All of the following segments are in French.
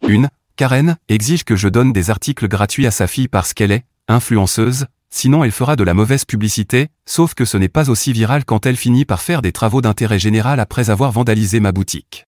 1. Karen exige que je donne des articles gratuits à sa fille parce qu'elle est influenceuse, sinon elle fera de la mauvaise publicité, sauf que ce n'est pas aussi viral quand elle finit par faire des travaux d'intérêt général après avoir vandalisé ma boutique.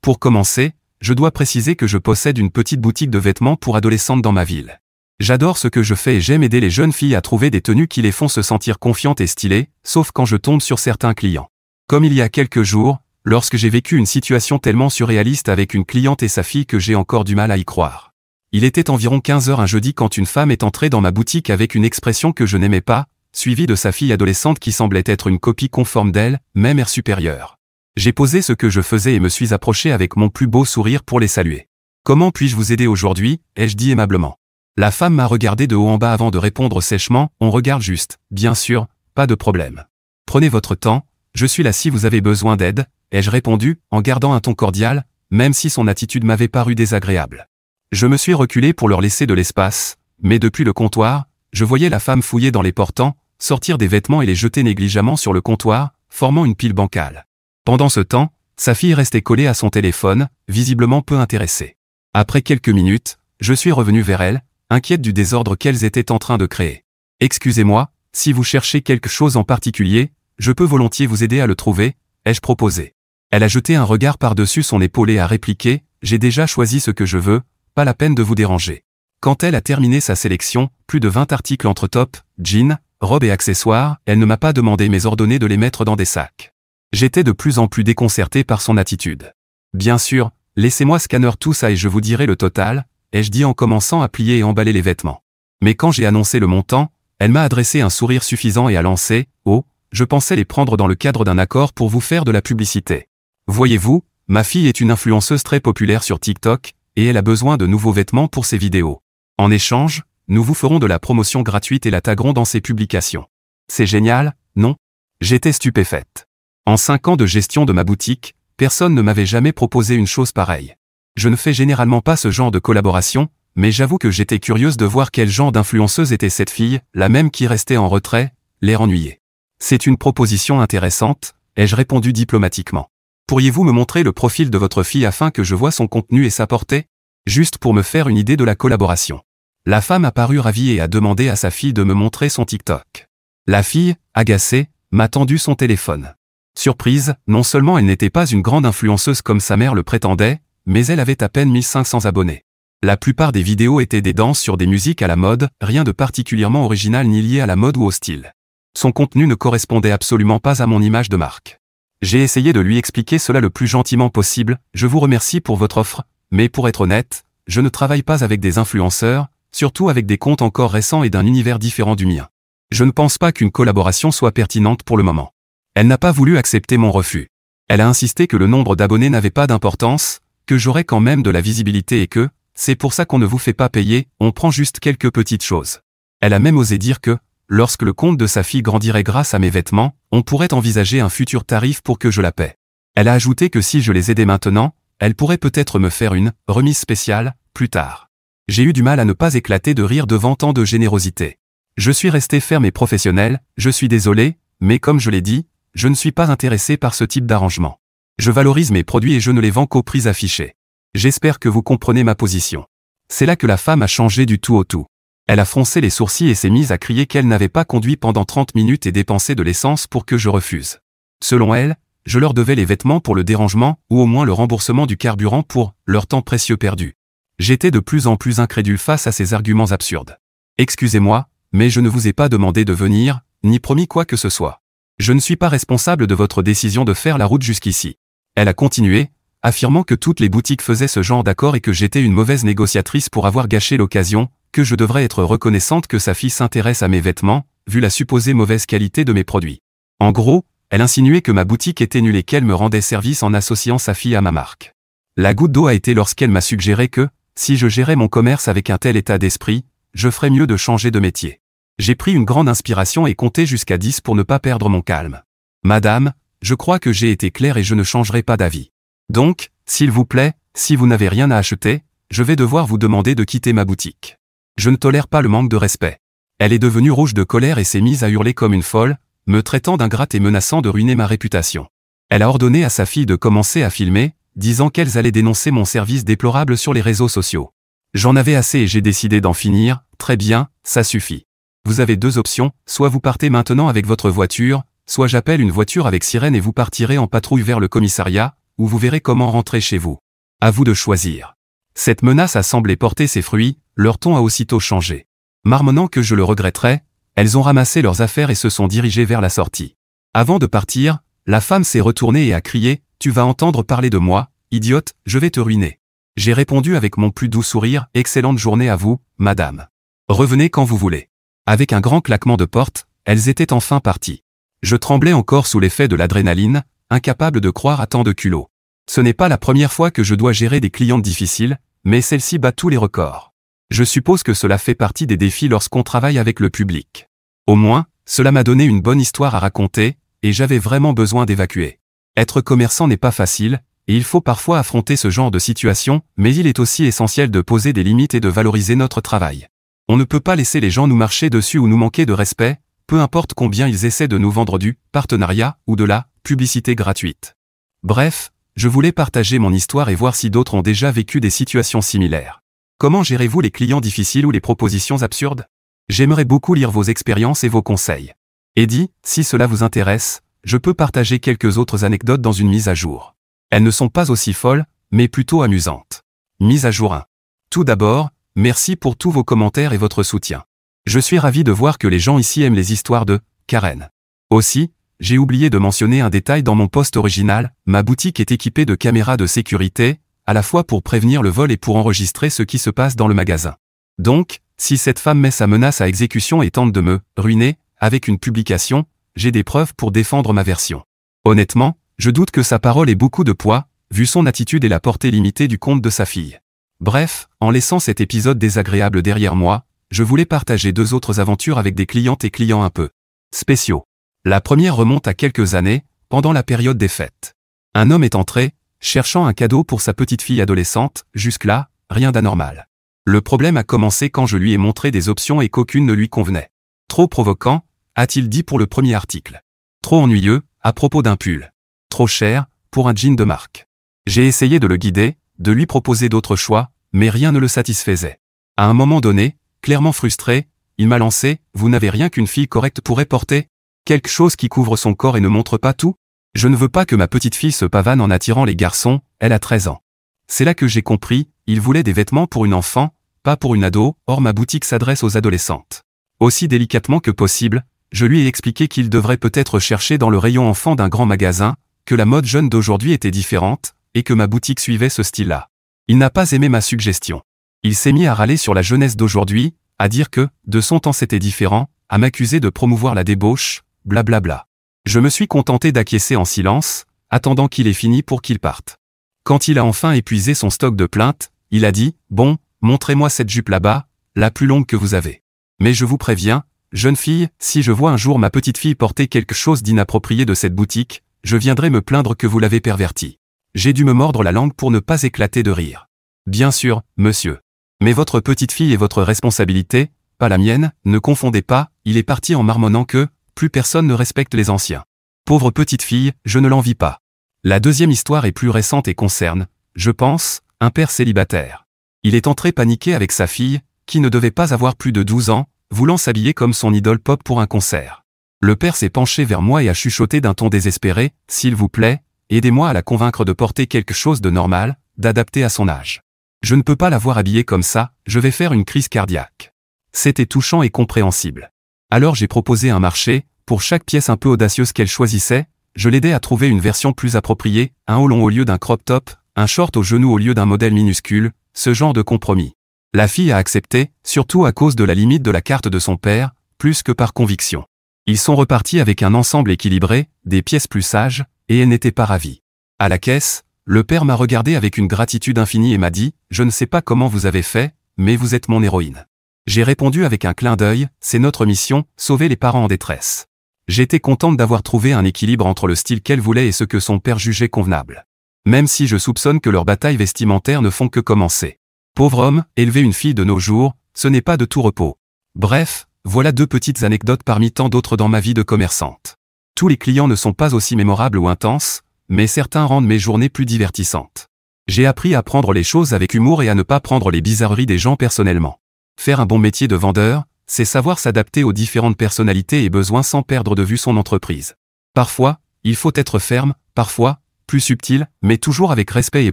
Pour commencer, je dois préciser que je possède une petite boutique de vêtements pour adolescentes dans ma ville. J'adore ce que je fais et j'aime aider les jeunes filles à trouver des tenues qui les font se sentir confiantes et stylées, sauf quand je tombe sur certains clients. Comme il y a quelques jours, lorsque j'ai vécu une situation tellement surréaliste avec une cliente et sa fille que j'ai encore du mal à y croire. Il était environ 15 h un jeudi quand une femme est entrée dans ma boutique avec une expression que je n'aimais pas, suivie de sa fille adolescente qui semblait être une copie conforme d'elle, même air supérieur. J'ai posé ce que je faisais et me suis approché avec mon plus beau sourire pour les saluer. « Comment puis-je vous aider aujourd'hui » ai-je dit aimablement. La femme m'a regardé de haut en bas avant de répondre sèchement, « On regarde juste, bien sûr, pas de problème. Prenez votre temps, je suis là si vous avez besoin d'aide », ai-je répondu, en gardant un ton cordial, même si son attitude m'avait paru désagréable. Je me suis reculé pour leur laisser de l'espace, mais depuis le comptoir, je voyais la femme fouiller dans les portants, sortir des vêtements et les jeter négligemment sur le comptoir, formant une pile bancale. Pendant ce temps, sa fille restait collée à son téléphone, visiblement peu intéressée. Après quelques minutes, je suis revenu vers elle, inquiète du désordre qu'elles étaient en train de créer. « Excusez-moi, si vous cherchez quelque chose en particulier, je peux volontiers vous aider à le trouver », ai-je proposé. Elle a jeté un regard par-dessus son épaule et a répliqué « J'ai déjà choisi ce que je veux, pas la peine de vous déranger ». Quand elle a terminé sa sélection, plus de 20 articles entre top, jeans, robes et accessoires, elle ne m'a pas demandé mais ordonné de les mettre dans des sacs. J'étais de plus en plus déconcerté par son attitude. « Bien sûr, laissez-moi scanner tout ça et je vous dirai le total », ai-je dit en commençant à plier et emballer les vêtements. Mais quand j'ai annoncé le montant, elle m'a adressé un sourire suffisant et a lancé « Oh, je pensais les prendre dans le cadre d'un accord pour vous faire de la publicité. Voyez-vous, ma fille est une influenceuse très populaire sur TikTok, et elle a besoin de nouveaux vêtements pour ses vidéos. En échange, nous vous ferons de la promotion gratuite et la taguerons dans ses publications. C'est génial, non ? J'étais stupéfaite. En 5 ans de gestion de ma boutique, personne ne m'avait jamais proposé une chose pareille. Je ne fais généralement pas ce genre de collaboration, mais j'avoue que j'étais curieuse de voir quel genre d'influenceuse était cette fille, la même qui restait en retrait, l'air ennuyé. C'est une proposition intéressante, ai-je répondu diplomatiquement. Pourriez-vous me montrer le profil de votre fille afin que je voie son contenu et sa portée ? Juste pour me faire une idée de la collaboration. La femme a paru ravie et a demandé à sa fille de me montrer son TikTok. La fille, agacée, m'a tendu son téléphone. Surprise, non seulement elle n'était pas une grande influenceuse comme sa mère le prétendait, mais elle avait à peine 1500 abonnés. La plupart des vidéos étaient des danses sur des musiques à la mode, rien de particulièrement original ni lié à la mode ou au style. Son contenu ne correspondait absolument pas à mon image de marque. J'ai essayé de lui expliquer cela le plus gentiment possible, je vous remercie pour votre offre, mais pour être honnête, je ne travaille pas avec des influenceurs, surtout avec des comptes encore récents et d'un univers différent du mien. Je ne pense pas qu'une collaboration soit pertinente pour le moment. Elle n'a pas voulu accepter mon refus. Elle a insisté que le nombre d'abonnés n'avait pas d'importance, que j'aurais quand même de la visibilité et que, c'est pour ça qu'on ne vous fait pas payer, on prend juste quelques petites choses. Elle a même osé dire que, lorsque le compte de sa fille grandirait grâce à mes vêtements, on pourrait envisager un futur tarif pour que je la paie. Elle a ajouté que si je les aidais maintenant, elle pourrait peut-être me faire une remise spéciale, plus tard. J'ai eu du mal à ne pas éclater de rire devant tant de générosité. Je suis resté ferme et professionnel, je suis désolé, mais comme je l'ai dit, je ne suis pas intéressé par ce type d'arrangement. Je valorise mes produits et je ne les vends qu'au prix affiché. J'espère que vous comprenez ma position. C'est là que la femme a changé du tout au tout. Elle a froncé les sourcils et s'est mise à crier qu'elle n'avait pas conduit pendant 30 minutes et dépensé de l'essence pour que je refuse. Selon elle, je leur devais les vêtements pour le dérangement ou au moins le remboursement du carburant pour leur temps précieux perdu. J'étais de plus en plus incrédule face à ces arguments absurdes. Excusez-moi, mais je ne vous ai pas demandé de venir, ni promis quoi que ce soit. Je ne suis pas responsable de votre décision de faire la route jusqu'ici. Elle a continué, affirmant que toutes les boutiques faisaient ce genre d'accord et que j'étais une mauvaise négociatrice pour avoir gâché l'occasion, que je devrais être reconnaissante que sa fille s'intéresse à mes vêtements, vu la supposée mauvaise qualité de mes produits. En gros, elle insinuait que ma boutique était nulle et qu'elle me rendait service en associant sa fille à ma marque. La goutte d'eau a été lorsqu'elle m'a suggéré que, si je gérais mon commerce avec un tel état d'esprit, je ferais mieux de changer de métier. J'ai pris une grande inspiration et compté jusqu'à 10 pour ne pas perdre mon calme. Madame, je crois que j'ai été clair et je ne changerai pas d'avis. Donc, s'il vous plaît, si vous n'avez rien à acheter, je vais devoir vous demander de quitter ma boutique. Je ne tolère pas le manque de respect. Elle est devenue rouge de colère et s'est mise à hurler comme une folle, me traitant d'ingrate et menaçant de ruiner ma réputation. Elle a ordonné à sa fille de commencer à filmer, disant qu'elles allaient dénoncer mon service déplorable sur les réseaux sociaux. J'en avais assez et j'ai décidé d'en finir. Très bien, ça suffit. Vous avez deux options, soit vous partez maintenant avec votre voiture, soit j'appelle une voiture avec sirène et vous partirez en patrouille vers le commissariat, où vous verrez comment rentrer chez vous. À vous de choisir. Cette menace a semblé porter ses fruits, leur ton a aussitôt changé. Marmonnant que je le regretterais, elles ont ramassé leurs affaires et se sont dirigées vers la sortie. Avant de partir, la femme s'est retournée et a crié « Tu vas entendre parler de moi, idiote, je vais te ruiner ». J'ai répondu avec mon plus doux sourire « Excellente journée à vous, madame. Revenez quand vous voulez ». Avec un grand claquement de porte, elles étaient enfin parties. Je tremblais encore sous l'effet de l'adrénaline, incapable de croire à tant de culot. Ce n'est pas la première fois que je dois gérer des clientes difficiles, mais celle-ci bat tous les records. Je suppose que cela fait partie des défis lorsqu'on travaille avec le public. Au moins, cela m'a donné une bonne histoire à raconter, et j'avais vraiment besoin d'évacuer. Être commerçant n'est pas facile, et il faut parfois affronter ce genre de situation, mais il est aussi essentiel de poser des limites et de valoriser notre travail. On ne peut pas laisser les gens nous marcher dessus ou nous manquer de respect, peu importe combien ils essaient de nous vendre du partenariat ou de la publicité gratuite. Bref, je voulais partager mon histoire et voir si d'autres ont déjà vécu des situations similaires. Comment gérez-vous les clients difficiles ou les propositions absurdes? J'aimerais beaucoup lire vos expériences et vos conseils. Et si cela vous intéresse, je peux partager quelques autres anecdotes dans une mise à jour. Elles ne sont pas aussi folles, mais plutôt amusantes. Mise à jour 1. Tout d'abord, merci pour tous vos commentaires et votre soutien. Je suis ravi de voir que les gens ici aiment les histoires de Karen. Aussi, j'ai oublié de mentionner un détail dans mon post original, ma boutique est équipée de caméras de sécurité, à la fois pour prévenir le vol et pour enregistrer ce qui se passe dans le magasin. Donc, si cette femme met sa menace à exécution et tente de me ruiner, avec une publication, j'ai des preuves pour défendre ma version. Honnêtement, je doute que sa parole ait beaucoup de poids, vu son attitude et la portée limitée du compte de sa fille. Bref, en laissant cet épisode désagréable derrière moi, je voulais partager deux autres aventures avec des clientes et clients un peu spéciaux. La première remonte à quelques années, pendant la période des fêtes. Un homme est entré, cherchant un cadeau pour sa petite fille adolescente, jusque-là, rien d'anormal. Le problème a commencé quand je lui ai montré des options et qu'aucune ne lui convenait. Trop provoquant, a-t-il dit pour le premier article. Trop ennuyeux, à propos d'un pull. Trop cher, pour un jean de marque. J'ai essayé de le guider, de lui proposer d'autres choix, mais rien ne le satisfaisait. À un moment donné, clairement frustré, il m'a lancé « Vous n'avez rien qu'une fille correcte pourrait porter ? Quelque chose qui couvre son corps et ne montre pas tout ? Je ne veux pas que ma petite fille se pavane en attirant les garçons, elle a 13 ans. » C'est là que j'ai compris, il voulait des vêtements pour une enfant, pas pour une ado, or ma boutique s'adresse aux adolescentes. Aussi délicatement que possible, je lui ai expliqué qu'il devrait peut-être chercher dans le rayon enfant d'un grand magasin, que la mode jeune d'aujourd'hui était différente, et que ma boutique suivait ce style-là. Il n'a pas aimé ma suggestion. Il s'est mis à râler sur la jeunesse d'aujourd'hui, à dire que, de son temps c'était différent, à m'accuser de promouvoir la débauche, blablabla. Je me suis contenté d'acquiescer en silence, attendant qu'il ait fini pour qu'il parte. Quand il a enfin épuisé son stock de plaintes, il a dit « Bon, montrez-moi cette jupe là-bas, la plus longue que vous avez. Mais je vous préviens, jeune fille, si je vois un jour ma petite fille porter quelque chose d'inapproprié de cette boutique, je viendrai me plaindre que vous l'avez pervertie. » J'ai dû me mordre la langue pour ne pas éclater de rire. Bien sûr, monsieur. Mais votre petite fille est votre responsabilité, pas la mienne, ne confondez pas, il est parti en marmonnant que, plus personne ne respecte les anciens. Pauvre petite fille, je ne l'envie pas. La deuxième histoire est plus récente et concerne, je pense, un père célibataire. Il est entré paniqué avec sa fille, qui ne devait pas avoir plus de 12 ans, voulant s'habiller comme son idole pop pour un concert. Le père s'est penché vers moi et a chuchoté d'un ton désespéré, « S'il vous plaît, aidez-moi à la convaincre de porter quelque chose de normal, d'adapté à son âge. Je ne peux pas la voir habillée comme ça, je vais faire une crise cardiaque. » C'était touchant et compréhensible. Alors j'ai proposé un marché, pour chaque pièce un peu audacieuse qu'elle choisissait, je l'aidais à trouver une version plus appropriée, un haut long au lieu d'un crop top, un short au genou au lieu d'un modèle minuscule, ce genre de compromis. La fille a accepté, surtout à cause de la limite de la carte de son père, plus que par conviction. Ils sont repartis avec un ensemble équilibré, des pièces plus sages, et elle n'était pas ravie. À la caisse, le père m'a regardé avec une gratitude infinie et m'a dit « Je ne sais pas comment vous avez fait, mais vous êtes mon héroïne. » J'ai répondu avec un clin d'œil « C'est notre mission, sauver les parents en détresse. » J'étais contente d'avoir trouvé un équilibre entre le style qu'elle voulait et ce que son père jugeait convenable. Même si je soupçonne que leurs batailles vestimentaires ne font que commencer. Pauvre homme, élever une fille de nos jours, ce n'est pas de tout repos. Bref, voilà deux petites anecdotes parmi tant d'autres dans ma vie de commerçante. Tous les clients ne sont pas aussi mémorables ou intenses, mais certains rendent mes journées plus divertissantes. J'ai appris à prendre les choses avec humour et à ne pas prendre les bizarreries des gens personnellement. Faire un bon métier de vendeur, c'est savoir s'adapter aux différentes personnalités et besoins sans perdre de vue son entreprise. Parfois, il faut être ferme, parfois, plus subtil, mais toujours avec respect et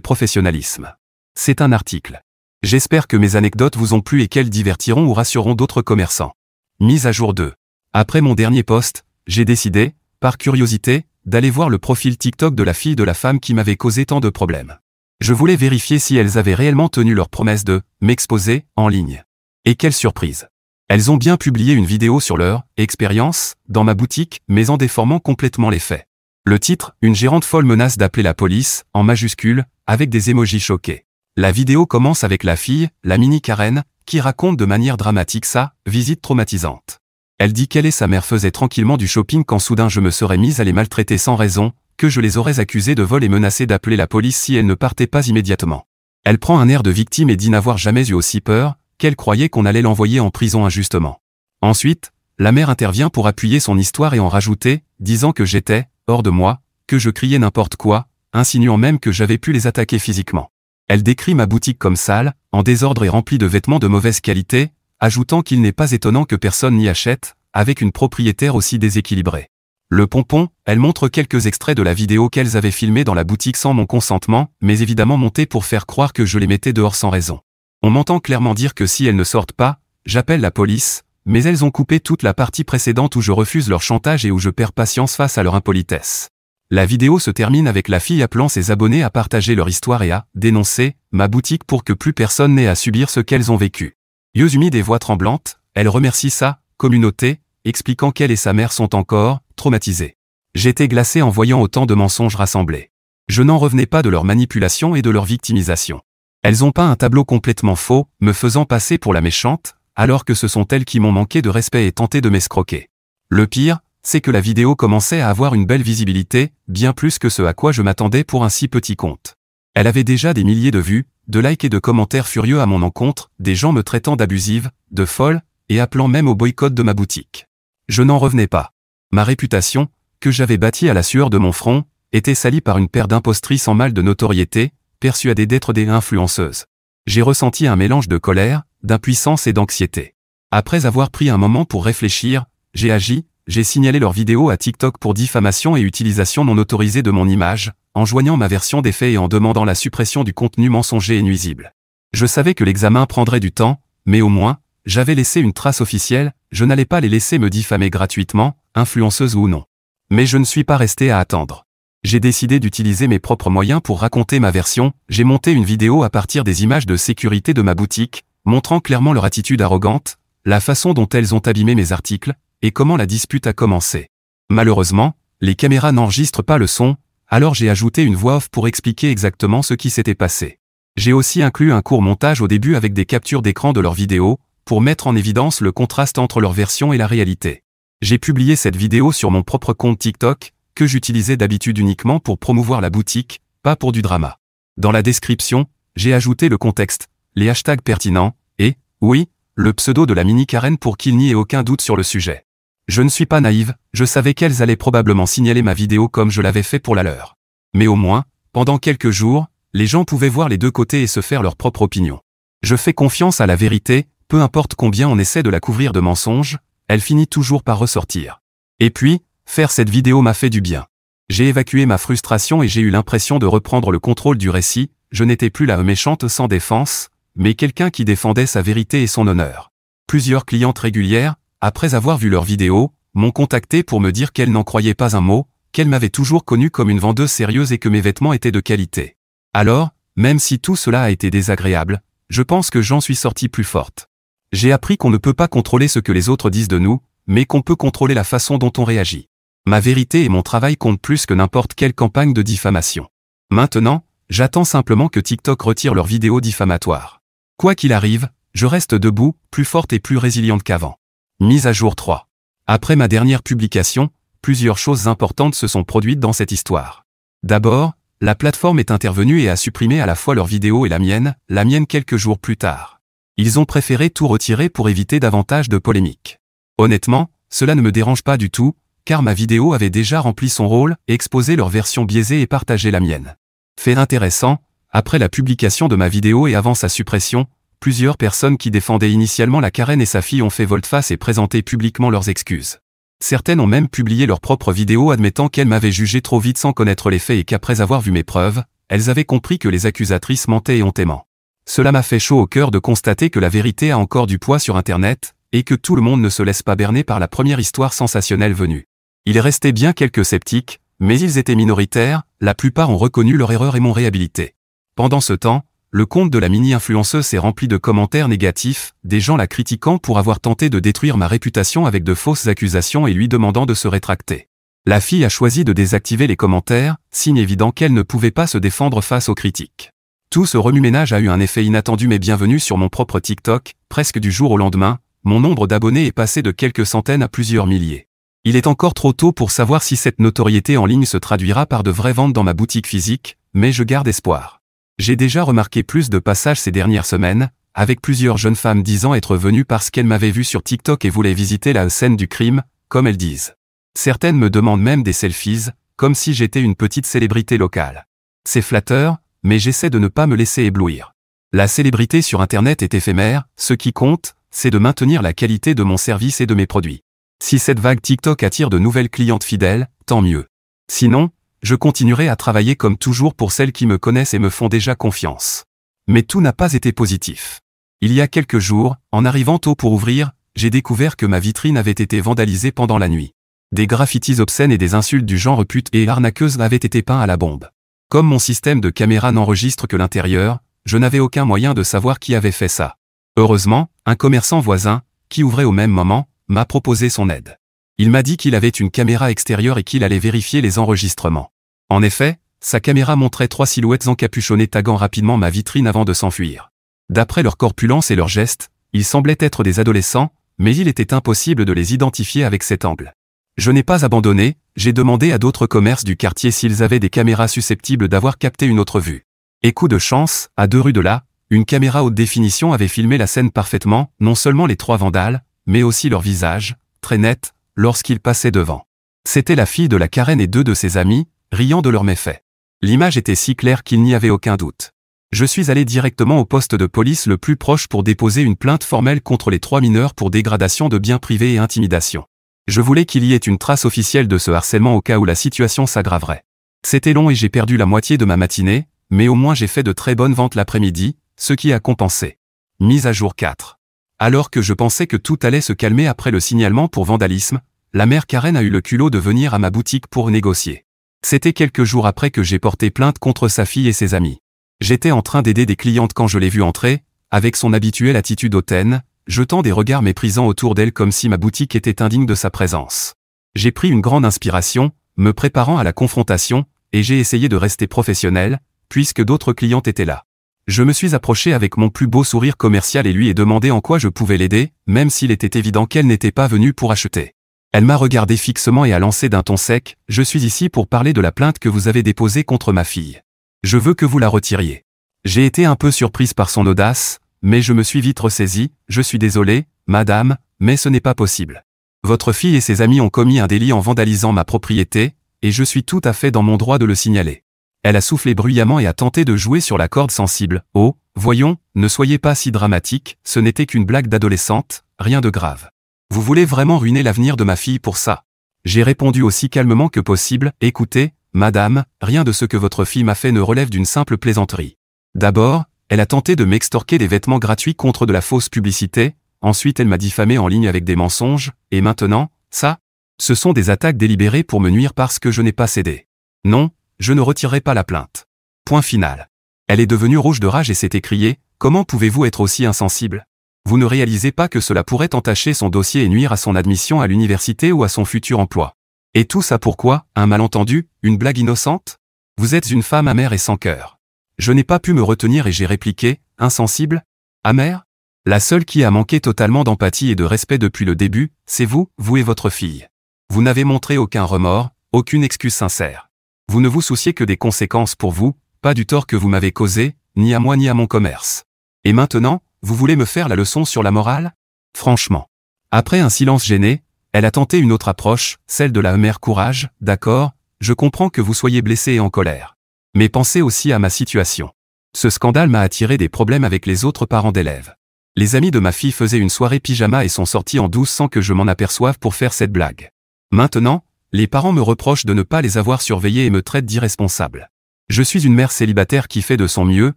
professionnalisme. C'est un article. J'espère que mes anecdotes vous ont plu et qu'elles divertiront ou rassureront d'autres commerçants. Mise à jour 2. Après mon dernier post, j'ai décidé, par curiosité, d'aller voir le profil TikTok de la fille de la femme qui m'avait causé tant de problèmes. Je voulais vérifier si elles avaient réellement tenu leur promesse de m'exposer en ligne. Et quelle surprise! Elles ont bien publié une vidéo sur leur expérience dans ma boutique, mais en déformant complètement les faits. Le titre, une gérante folle menace d'appeler la police, en majuscule, avec des émojis choqués. La vidéo commence avec la fille, la mini Karen, qui raconte de manière dramatique sa visite traumatisante. Elle dit qu'elle et sa mère faisaient tranquillement du shopping quand soudain je me serais mise à les maltraiter sans raison, que je les aurais accusées de vol et menacées d'appeler la police si elles ne partaient pas immédiatement. Elle prend un air de victime et dit n'avoir jamais eu aussi peur, qu'elle croyait qu'on allait l'envoyer en prison injustement. Ensuite, la mère intervient pour appuyer son histoire et en rajouter, disant que j'étais hors de moi, que je criais n'importe quoi, insinuant même que j'avais pu les attaquer physiquement. Elle décrit ma boutique comme sale, en désordre et remplie de vêtements de mauvaise qualité, ajoutant qu'il n'est pas étonnant que personne n'y achète, avec une propriétaire aussi déséquilibrée. Le pompon, elle montre quelques extraits de la vidéo qu'elles avaient filmée dans la boutique sans mon consentement, mais évidemment montée pour faire croire que je les mettais dehors sans raison. On m'entend clairement dire que si elles ne sortent pas, j'appelle la police, mais elles ont coupé toute la partie précédente où je refuse leur chantage et où je perds patience face à leur impolitesse. La vidéo se termine avec la fille appelant ses abonnés à partager leur histoire et à dénoncer ma boutique pour que plus personne n'ait à subir ce qu'elles ont vécu. Yeux humides et voix tremblantes, elle remercie sa communauté, expliquant qu'elle et sa mère sont encore traumatisées. J'étais glacé en voyant autant de mensonges rassemblés. Je n'en revenais pas de leur manipulation et de leur victimisation. Elles ont peint un tableau complètement faux, me faisant passer pour la méchante, alors que ce sont elles qui m'ont manqué de respect et tenté de m'escroquer. Le pire, c'est que la vidéo commençait à avoir une belle visibilité, bien plus que ce à quoi je m'attendais pour un si petit compte. Elle avait déjà des milliers de vues, de likes et de commentaires furieux à mon encontre, des gens me traitant d'abusive, de folle, et appelant même au boycott de ma boutique. Je n'en revenais pas. Ma réputation, que j'avais bâtie à la sueur de mon front, était salie par une paire d'impostrices en mal de notoriété, persuadées d'être des influenceuses. J'ai ressenti un mélange de colère, d'impuissance et d'anxiété. Après avoir pris un moment pour réfléchir, j'ai agi, j'ai signalé leur vidéo à TikTok pour diffamation et utilisation non autorisée de mon image, en joignant ma version des faits et en demandant la suppression du contenu mensonger et nuisible. Je savais que l'examen prendrait du temps, mais au moins, j'avais laissé une trace officielle, je n'allais pas les laisser me diffamer gratuitement, influenceuse ou non. Mais je ne suis pas resté à attendre. J'ai décidé d'utiliser mes propres moyens pour raconter ma version, j'ai monté une vidéo à partir des images de sécurité de ma boutique, montrant clairement leur attitude arrogante, la façon dont elles ont abîmé mes articles, et comment la dispute a commencé. Malheureusement, les caméras n'enregistrent pas le son, alors j'ai ajouté une voix off pour expliquer exactement ce qui s'était passé. J'ai aussi inclus un court montage au début avec des captures d'écran de leurs vidéos, pour mettre en évidence le contraste entre leur version et la réalité. J'ai publié cette vidéo sur mon propre compte TikTok, que j'utilisais d'habitude uniquement pour promouvoir la boutique, pas pour du drama. Dans la description, j'ai ajouté le contexte, les hashtags pertinents, et, oui, le pseudo de la mini Karen pour qu'il n'y ait aucun doute sur le sujet. Je ne suis pas naïve, je savais qu'elles allaient probablement signaler ma vidéo comme je l'avais fait pour la leur. Mais au moins, pendant quelques jours, les gens pouvaient voir les deux côtés et se faire leur propre opinion. Je fais confiance à la vérité, peu importe combien on essaie de la couvrir de mensonges, elle finit toujours par ressortir. Et puis, faire cette vidéo m'a fait du bien. J'ai évacué ma frustration et j'ai eu l'impression de reprendre le contrôle du récit, je n'étais plus la méchante sans défense, mais quelqu'un qui défendait sa vérité et son honneur. Plusieurs clientes régulières, après avoir vu leur vidéo, m'ont contacté pour me dire qu'elles n'en croyaient pas un mot, qu'elles m'avaient toujours connue comme une vendeuse sérieuse et que mes vêtements étaient de qualité. Alors, même si tout cela a été désagréable, je pense que j'en suis sortie plus forte. J'ai appris qu'on ne peut pas contrôler ce que les autres disent de nous, mais qu'on peut contrôler la façon dont on réagit. Ma vérité et mon travail comptent plus que n'importe quelle campagne de diffamation. Maintenant, j'attends simplement que TikTok retire leurs vidéos diffamatoires. Quoi qu'il arrive, je reste debout, plus forte et plus résiliente qu'avant. Mise à jour 3. Après ma dernière publication, plusieurs choses importantes se sont produites dans cette histoire. D'abord, la plateforme est intervenue et a supprimé à la fois leurs vidéos et la mienne quelques jours plus tard. Ils ont préféré tout retirer pour éviter davantage de polémiques. Honnêtement, cela ne me dérange pas du tout, car ma vidéo avait déjà rempli son rôle, exposé leur version biaisée et partagé la mienne. Fait intéressant, après la publication de ma vidéo et avant sa suppression, plusieurs personnes qui défendaient initialement la Karen et sa fille ont fait volte-face et présenté publiquement leurs excuses. Certaines ont même publié leurs propres vidéos admettant qu'elles m'avaient jugé trop vite sans connaître les faits et qu'après avoir vu mes preuves, elles avaient compris que les accusatrices mentaient éhontément. Cela m'a fait chaud au cœur de constater que la vérité a encore du poids sur Internet, et que tout le monde ne se laisse pas berner par la première histoire sensationnelle venue. Il restait bien quelques sceptiques, mais ils étaient minoritaires, la plupart ont reconnu leur erreur et m'ont réhabilité. Pendant ce temps, le compte de la mini-influenceuse s'est rempli de commentaires négatifs, des gens la critiquant pour avoir tenté de détruire ma réputation avec de fausses accusations et lui demandant de se rétracter. La fille a choisi de désactiver les commentaires, signe évident qu'elle ne pouvait pas se défendre face aux critiques. Tout ce remue-ménage a eu un effet inattendu mais bienvenu sur mon propre TikTok, presque du jour au lendemain, mon nombre d'abonnés est passé de quelques centaines à plusieurs milliers. Il est encore trop tôt pour savoir si cette notoriété en ligne se traduira par de vraies ventes dans ma boutique physique, mais je garde espoir. J'ai déjà remarqué plus de passages ces dernières semaines, avec plusieurs jeunes femmes disant être venues parce qu'elles m'avaient vu sur TikTok et voulaient visiter la scène du crime, comme elles disent. Certaines me demandent même des selfies, comme si j'étais une petite célébrité locale. C'est flatteur, mais j'essaie de ne pas me laisser éblouir. La célébrité sur Internet est éphémère, ce qui compte, c'est de maintenir la qualité de mon service et de mes produits. Si cette vague TikTok attire de nouvelles clientes fidèles, tant mieux. Sinon, je continuerai à travailler comme toujours pour celles qui me connaissent et me font déjà confiance. Mais tout n'a pas été positif. Il y a quelques jours, en arrivant tôt pour ouvrir, j'ai découvert que ma vitrine avait été vandalisée pendant la nuit. Des graffitis obscènes et des insultes du genre pute et arnaqueuse avaient été peints à la bombe. Comme mon système de caméra n'enregistre que l'intérieur, je n'avais aucun moyen de savoir qui avait fait ça. Heureusement, un commerçant voisin, qui ouvrait au même moment, m'a proposé son aide. Il m'a dit qu'il avait une caméra extérieure et qu'il allait vérifier les enregistrements. En effet, sa caméra montrait 3 silhouettes encapuchonnées taguant rapidement ma vitrine avant de s'enfuir. D'après leur corpulence et leurs gestes, ils semblaient être des adolescents, mais il était impossible de les identifier avec cet angle. Je n'ai pas abandonné, j'ai demandé à d'autres commerces du quartier s'ils avaient des caméras susceptibles d'avoir capté une autre vue. Et coup de chance, à 2 rues de là, une caméra haute définition avait filmé la scène parfaitement, non seulement les 3 vandales, mais aussi leur visage, très net, lorsqu'ils passaient devant. C'était la fille de la Karen et 2 de ses amis, riant de leurs méfaits. L'image était si claire qu'il n'y avait aucun doute. Je suis allé directement au poste de police le plus proche pour déposer une plainte formelle contre les 3 mineurs pour dégradation de biens privés et intimidation. Je voulais qu'il y ait une trace officielle de ce harcèlement au cas où la situation s'aggraverait. C'était long et j'ai perdu la moitié de ma matinée, mais au moins j'ai fait de très bonnes ventes l'après-midi, ce qui a compensé. Mise à jour 4. Alors que je pensais que tout allait se calmer après le signalement pour vandalisme, la mère Karen a eu le culot de venir à ma boutique pour négocier. C'était quelques jours après que j'ai porté plainte contre sa fille et ses amis. J'étais en train d'aider des clientes quand je l'ai vue entrer, avec son habituelle attitude hautaine, jetant des regards méprisants autour d'elle comme si ma boutique était indigne de sa présence. J'ai pris une grande inspiration, me préparant à la confrontation, et j'ai essayé de rester professionnel, puisque d'autres clientes étaient là. Je me suis approché avec mon plus beau sourire commercial et lui ai demandé en quoi je pouvais l'aider, même s'il était évident qu'elle n'était pas venue pour acheter. Elle m'a regardé fixement et a lancé d'un ton sec, « Je suis ici pour parler de la plainte que vous avez déposée contre ma fille. Je veux que vous la retiriez. » J'ai été un peu surprise par son audace, mais je me suis vite ressaisi, « Je suis désolé, madame, mais ce n'est pas possible. Votre fille et ses amis ont commis un délit en vandalisant ma propriété, et je suis tout à fait dans mon droit de le signaler. » Elle a soufflé bruyamment et a tenté de jouer sur la corde sensible. « Oh, voyons, ne soyez pas si dramatique, ce n'était qu'une blague d'adolescente, rien de grave. Vous voulez vraiment ruiner l'avenir de ma fille pour ça ?» J'ai répondu aussi calmement que possible, « Écoutez, madame, rien de ce que votre fille m'a fait ne relève d'une simple plaisanterie. D'abord, elle a tenté de m'extorquer des vêtements gratuits contre de la fausse publicité, ensuite elle m'a diffamé en ligne avec des mensonges, et maintenant, ça? Ce sont des attaques délibérées pour me nuire parce que je n'ai pas cédé. Non, je ne retirerai pas la plainte. Point final. » Elle est devenue rouge de rage et s'est écriée, « Comment pouvez-vous être aussi insensible? Vous ne réalisez pas que cela pourrait entacher son dossier et nuire à son admission à l'université ou à son futur emploi. Et tout ça pourquoi? Un malentendu? Une blague innocente? Vous êtes une femme amère et sans cœur. » Je n'ai pas pu me retenir et j'ai répliqué, « Insensible? Amère? La seule qui a manqué totalement d'empathie et de respect depuis le début, c'est vous, vous et votre fille. Vous n'avez montré aucun remords, aucune excuse sincère. Vous ne vous souciez que des conséquences pour vous, pas du tort que vous m'avez causé, ni à moi ni à mon commerce. Et maintenant, vous voulez me faire la leçon sur la morale? Franchement. » Après un silence gêné, Elle a tenté une autre approche, celle de la mère courage, d'accord, je comprends que vous soyez blessé et en colère. Mais pensez aussi à ma situation. Ce scandale m'a attiré des problèmes avec les autres parents d'élèves. Les amis de ma fille faisaient une soirée pyjama et sont sortis en douce sans que je m'en aperçoive pour faire cette blague. Maintenant, les parents me reprochent de ne pas les avoir surveillés et me traitent d'irresponsable. Je suis une mère célibataire qui fait de son mieux,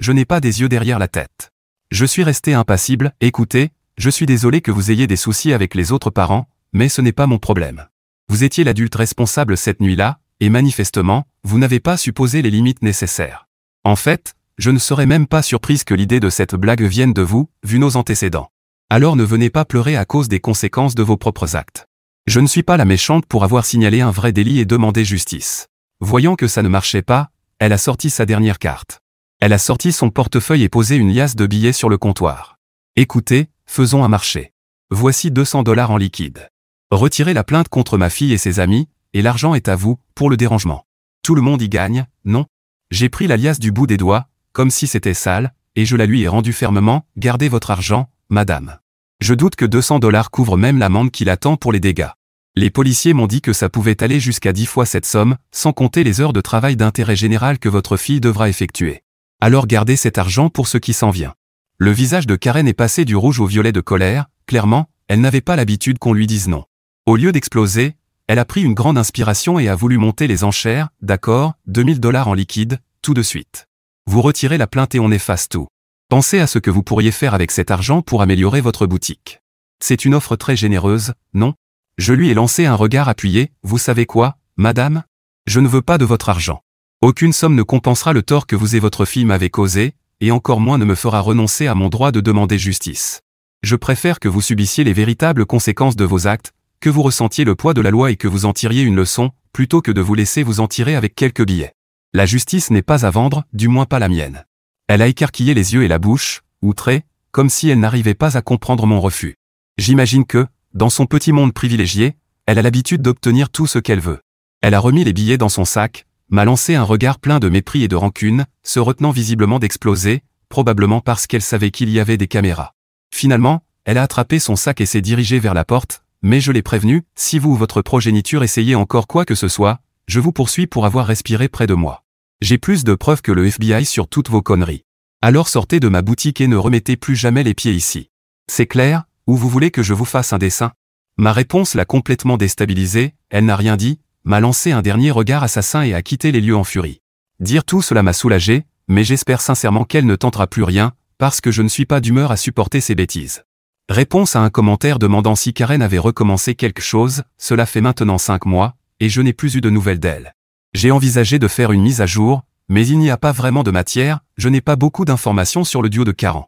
je n'ai pas des yeux derrière la tête. Je suis resté impassible, écoutez, je suis désolé que vous ayez des soucis avec les autres parents, mais ce n'est pas mon problème. Vous étiez l'adulte responsable cette nuit-là, et manifestement, vous n'avez pas supposé les limites nécessaires. En fait, je ne serais même pas surprise que l'idée de cette blague vienne de vous, vu nos antécédents. Alors ne venez pas pleurer à cause des conséquences de vos propres actes. Je ne suis pas la méchante pour avoir signalé un vrai délit et demandé justice. Voyant que ça ne marchait pas, elle a sorti sa dernière carte. Elle a sorti son portefeuille et posé une liasse de billets sur le comptoir. Écoutez, faisons un marché. Voici 200 $ en liquide. Retirez la plainte contre ma fille et ses amis, et l'argent est à vous, pour le dérangement. Tout le monde y gagne, non? J'ai pris la liasse du bout des doigts, comme si c'était sale, et je la lui ai rendue fermement, gardez votre argent, madame. Je doute que 200 $ couvrent même l'amende qu'il attend pour les dégâts. Les policiers m'ont dit que ça pouvait aller jusqu'à 10 fois cette somme, sans compter les heures de travail d'intérêt général que votre fille devra effectuer. Alors gardez cet argent pour ce qui s'en vient. Le visage de Karen est passé du rouge au violet de colère, clairement, elle n'avait pas l'habitude qu'on lui dise non. Au lieu d'exploser, elle a pris une grande inspiration et a voulu monter les enchères, d'accord, 2000 $ en liquide, tout de suite. Vous retirez la plainte et on efface tout. Pensez à ce que vous pourriez faire avec cet argent pour améliorer votre boutique. C'est une offre très généreuse, non? Je lui ai lancé un regard appuyé, vous savez quoi, madame? Je ne veux pas de votre argent. Aucune somme ne compensera le tort que vous et votre fille m'avez causé, et encore moins ne me fera renoncer à mon droit de demander justice. Je préfère que vous subissiez les véritables conséquences de vos actes, que vous ressentiez le poids de la loi et que vous en tiriez une leçon, plutôt que de vous laisser vous en tirer avec quelques billets. La justice n'est pas à vendre, du moins pas la mienne. Elle a écarquillé les yeux et la bouche, outrée, comme si elle n'arrivait pas à comprendre mon refus. J'imagine que, dans son petit monde privilégié, elle a l'habitude d'obtenir tout ce qu'elle veut. Elle a remis les billets dans son sac, m'a lancé un regard plein de mépris et de rancune, se retenant visiblement d'exploser, probablement parce qu'elle savait qu'il y avait des caméras. Finalement, elle a attrapé son sac et s'est dirigée vers la porte, mais je l'ai prévenu, si vous ou votre progéniture essayez encore quoi que ce soit, je vous poursuis pour avoir respiré près de moi. J'ai plus de preuves que le FBI sur toutes vos conneries. Alors sortez de ma boutique et ne remettez plus jamais les pieds ici. C'est clair, ou vous voulez que je vous fasse un dessin? Ma réponse l'a complètement déstabilisée, elle n'a rien dit, m'a lancé un dernier regard assassin et a quitté les lieux en furie. Dire tout cela m'a soulagé, mais j'espère sincèrement qu'elle ne tentera plus rien, parce que je ne suis pas d'humeur à supporter ces bêtises. Réponse à un commentaire demandant si Karen avait recommencé quelque chose, cela fait maintenant 5 mois, et je n'ai plus eu de nouvelles d'elle. J'ai envisagé de faire une mise à jour, mais il n'y a pas vraiment de matière, je n'ai pas beaucoup d'informations sur le duo de Karen.